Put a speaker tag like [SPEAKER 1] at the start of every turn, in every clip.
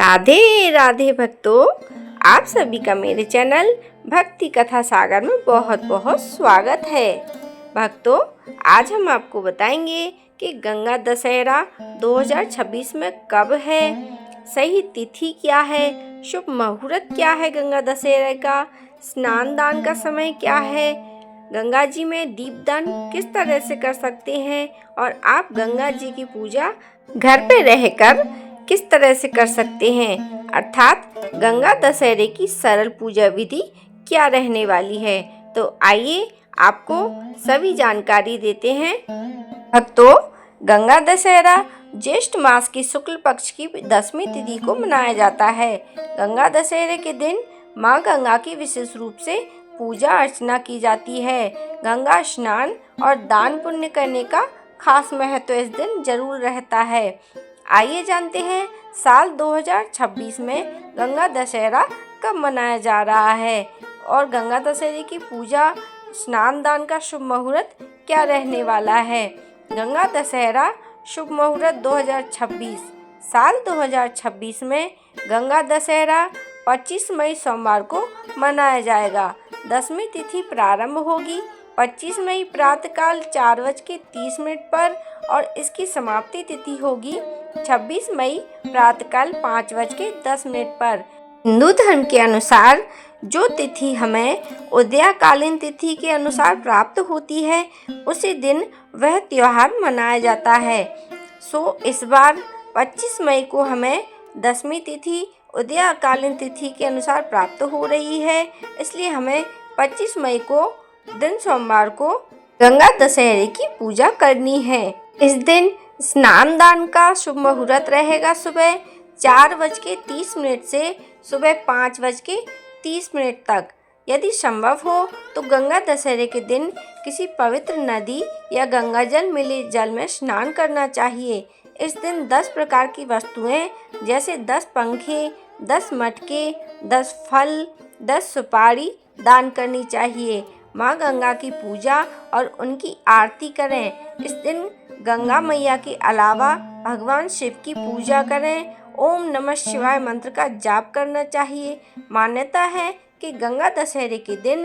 [SPEAKER 1] राधे राधे भक्तों, आप सभी का मेरे चैनल भक्ति कथा सागर में बहुत बहुत स्वागत है। भक्तों, आज हम आपको बताएंगे कि गंगा दशहरा 2026 में कब है, सही तिथि क्या है, शुभ मुहूर्त क्या है, गंगा दशहरा का स्नान दान का समय क्या है, गंगा जी में दीपदान किस तरह से कर सकते हैं और आप गंगा जी की पूजा घर पे रहकर किस तरह से कर सकते हैं, अर्थात गंगा दशहरे की सरल पूजा विधि क्या रहने वाली है। तो आइए आपको सभी जानकारी देते हैं। भक्तों, गंगा दशहरा ज्येष्ठ मास की शुक्ल पक्ष की 10वीं तिथि को मनाया जाता है। गंगा दशहरे के दिन माँ गंगा की विशेष रूप से पूजा अर्चना की जाती है। गंगा स्नान और दान पुण्य करने का खास महत्व इस दिन जरूर रहता है। आइए जानते हैं साल 2026 में गंगा दशहरा कब मनाया जा रहा है और गंगा दशहरे की पूजा स्नान दान का शुभ मुहूर्त क्या रहने वाला है। गंगा दशहरा शुभ मुहूर्त 2026 साल 2026 में गंगा दशहरा 25 मई सोमवार को मनाया जाएगा। 10वीं तिथि प्रारंभ होगी 25 मई प्रातःकाल 4:30 पर और इसकी समाप्ति तिथि होगी 26 मई प्रातःकाल 5:10 पर। हिंदू धर्म के अनुसार जो तिथि हमें उदयकालीन तिथि के अनुसार प्राप्त होती है, उसी दिन वह त्योहार मनाया जाता है। सो इस बार 25 मई को हमें 10वीं तिथि उदयकालीन तिथि के अनुसार प्राप्त हो रही है, इसलिए हमें 25 मई को दिन सोमवार को गंगा दशहरे की पूजा करनी है। इस दिन स्नान दान का शुभ मुहूर्त रहेगा सुबह 4:30 से सुबह 5:30 तक। यदि संभव हो तो गंगा दशहरे के दिन किसी पवित्र नदी या गंगा जल मिले जल में स्नान करना चाहिए। इस दिन 10 प्रकार की वस्तुएं जैसे 10 पंखे, 10 मटके, 10 फल, 10 सुपारी दान करनी चाहिए। माँ गंगा की पूजा और उनकी आरती करें। इस दिन गंगा मैया के अलावा भगवान शिव की पूजा करें। ओम नमः शिवाय मंत्र का जाप करना चाहिए। मान्यता है कि गंगा दशहरे के दिन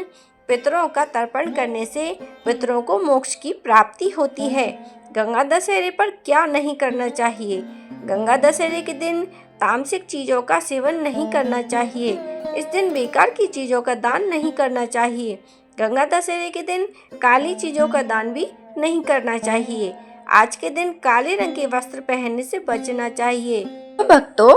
[SPEAKER 1] पितरों का तर्पण करने से पितरों को मोक्ष की प्राप्ति होती है। गंगा दशहरे पर क्या नहीं करना चाहिए। गंगा दशहरे के दिन तामसिक चीज़ों का सेवन नहीं करना चाहिए। इस दिन बेकार की चीज़ों का दान नहीं करना चाहिए। गंगा दशहरे के दिन काली चीज़ों का दान भी नहीं करना चाहिए। आज के दिन काले रंग के वस्त्र पहनने से बचना चाहिए। तो भक्तों,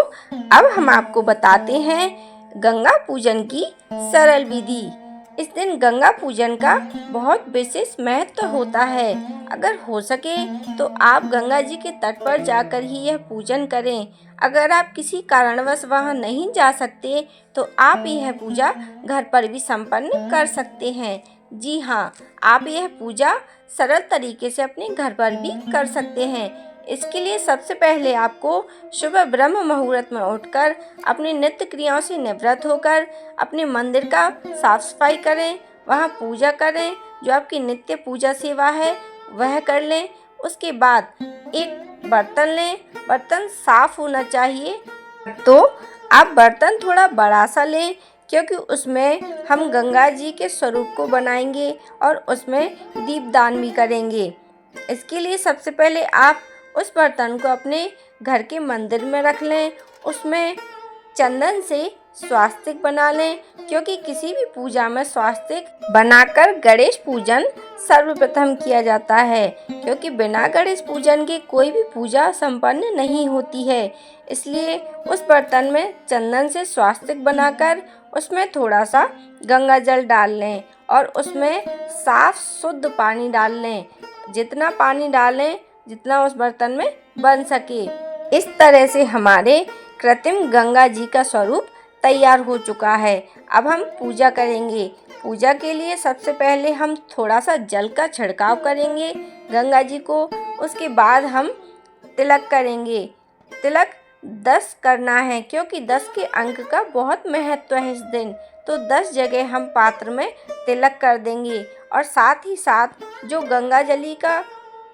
[SPEAKER 1] अब हम आपको बताते हैं गंगा पूजन की सरल विधि। इस दिन गंगा पूजन का बहुत विशेष महत्व होता है। अगर हो सके तो आप गंगा जी के तट पर जाकर ही यह पूजन करें। अगर आप किसी कारणवश वहां नहीं जा सकते तो आप यह पूजा घर पर भी संपन्न कर सकते हैं। जी हाँ, आप यह पूजा सरल तरीके से अपने घर पर भी कर सकते हैं। इसके लिए सबसे पहले आपको सुबह ब्रह्म मुहूर्त में उठकर अपनी नित्य क्रियाओं से निवृत्त होकर अपने मंदिर का साफ सफाई करें, वहाँ पूजा करें। जो आपकी नित्य पूजा सेवा है वह कर लें। उसके बाद एक बर्तन लें, बर्तन साफ होना चाहिए। तो आप बर्तन थोड़ा बड़ा सा लें, क्योंकि उसमें हम गंगा जी के स्वरूप को बनाएंगे और उसमें दीपदान भी करेंगे। इसके लिए सबसे पहले आप उस बर्तन को अपने घर के मंदिर में रख लें। उसमें चंदन से स्वास्तिक बना लें, क्योंकि किसी भी पूजा में स्वास्तिक बनाकर गणेश पूजन सर्वप्रथम किया जाता है, क्योंकि बिना गणेश पूजन के कोई भी पूजा संपन्न नहीं होती है। इसलिए उस बर्तन में चंदन से स्वास्तिक बनाकर उसमें थोड़ा सा गंगा जल डाल लें और उसमें साफ शुद्ध पानी डाल लें। जितना पानी डालें जितना उस बर्तन में बन सके। इस तरह से हमारे कृत्रिम गंगा जी का स्वरूप तैयार हो चुका है। अब हम पूजा करेंगे। पूजा के लिए सबसे पहले हम थोड़ा सा जल का छिड़काव करेंगे गंगा जी को। उसके बाद हम तिलक करेंगे। तिलक 10 करना है, क्योंकि 10 के अंक का बहुत महत्व है इस दिन। तो 10 जगह हम पात्र में तिलक कर देंगे और साथ ही साथ जो गंगा जली का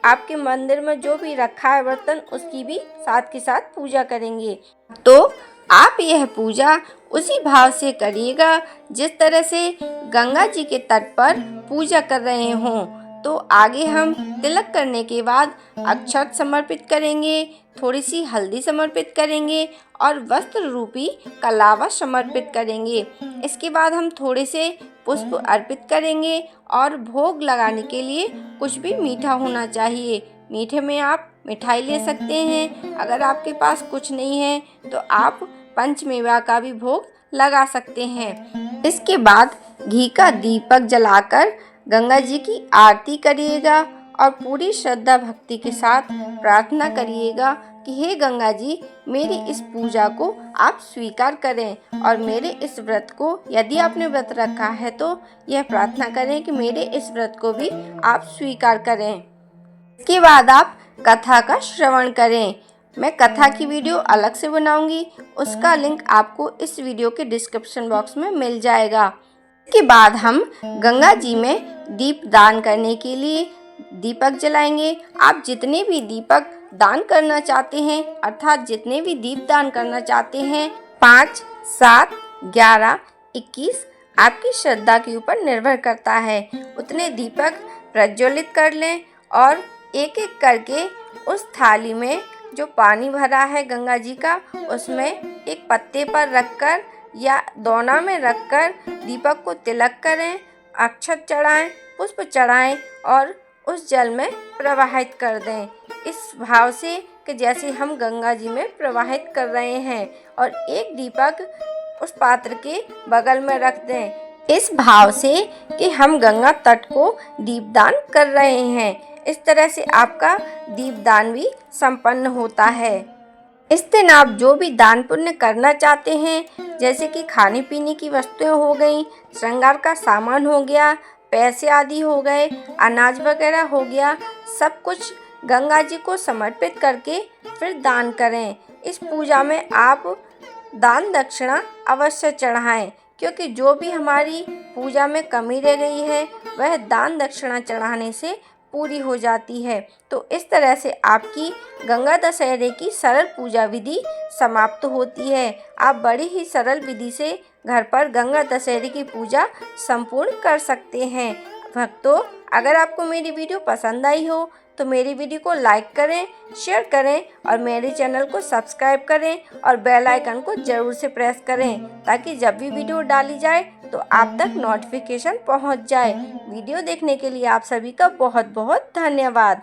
[SPEAKER 1] आपके मंदिर में जो भी रखा है बर्तन, उसकी भी साथ के साथ पूजा करेंगे। तो आप यह पूजा उसी भाव से करिएगा जिस तरह से गंगा जी के तट पर पूजा कर रहे हों। तो आगे हम तिलक करने के बाद अक्षत समर्पित करेंगे, थोड़ी सी हल्दी समर्पित करेंगे और वस्त्र रूपी कलावा समर्पित करेंगे। इसके बाद हम थोड़े से पुष्प अर्पित करेंगे और भोग लगाने के लिए कुछ भी मीठा होना चाहिए। मीठे में आप मिठाई ले सकते हैं। अगर आपके पास कुछ नहीं है तो आप पंचमेवा का भी भोग लगा सकते हैं। इसके बाद घी का दीपक जलाकर गंगा जी की आरती करिएगा और पूरी श्रद्धा भक्ति के साथ प्रार्थना करिएगा कि हे गंगा जी, मेरी इस पूजा को आप स्वीकार करें और मेरे इस व्रत को, यदि आपने व्रत रखा है तो यह प्रार्थना करें कि मेरे इस व्रत को भी आप स्वीकार करें। इसके बाद आप कथा का श्रवण करें। मैं कथा की वीडियो अलग से बनाऊंगी, उसका लिंक आपको इस वीडियो के डिस्क्रिप्शन बॉक्स में मिल जाएगा। इसके बाद हम गंगा जी में दीप दान करने के लिए दीपक जलाएंगे। आप जितने भी दीपक दान करना चाहते हैं, अर्थात जितने भी दीप दान करना चाहते हैं, 5, 7, 11, 21 आपकी श्रद्धा के ऊपर निर्भर करता है, उतने दीपक प्रज्वलित कर लें और एक एक करके उस थाली में जो पानी भरा है गंगा जी का, उसमें एक पत्ते पर रखकर या दोना में रखकर दीपक को तिलक करें, अक्षत चढ़ाएं, पुष्प चढ़ाएं और उस जल में प्रवाहित कर दें, इस भाव से कि जैसे हम गंगा जी में प्रवाहित कर रहे हैं, और एक दीपक उस पात्र के बगल में रख दें, इस भाव से कि हम गंगा तट को दीपदान कर रहे हैं। इस तरह से आपका दीपदान भी संपन्न होता है। इस दिन आप जो भी दान पुण्य करना चाहते हैं, जैसे कि खाने पीने की वस्तुएं हो गई, श्रृंगार का सामान हो गया, पैसे आदि हो गए, अनाज वगैरह हो गया, सब कुछ गंगा जी को समर्पित करके फिर दान करें। इस पूजा में आप दान दक्षिणा अवश्य चढ़ाएं, क्योंकि जो भी हमारी पूजा में कमी रह गई है वह दान दक्षिणा चढ़ाने से पूरी हो जाती है। तो इस तरह से आपकी गंगा दशहरे की सरल पूजा विधि समाप्त होती है। आप बड़ी ही सरल विधि से घर पर गंगा दशहरे की पूजा संपूर्ण कर सकते हैं। भक्तों, अगर आपको मेरी वीडियो पसंद आई हो तो मेरी वीडियो को लाइक करें, शेयर करें और मेरे चैनल को सब्सक्राइब करें और बेल आइकन को ज़रूर से प्रेस करें, ताकि जब भी वीडियो डाली जाए तो आप तक नोटिफिकेशन पहुंच जाए। वीडियो देखने के लिए आप सभी का बहुत बहुत धन्यवाद।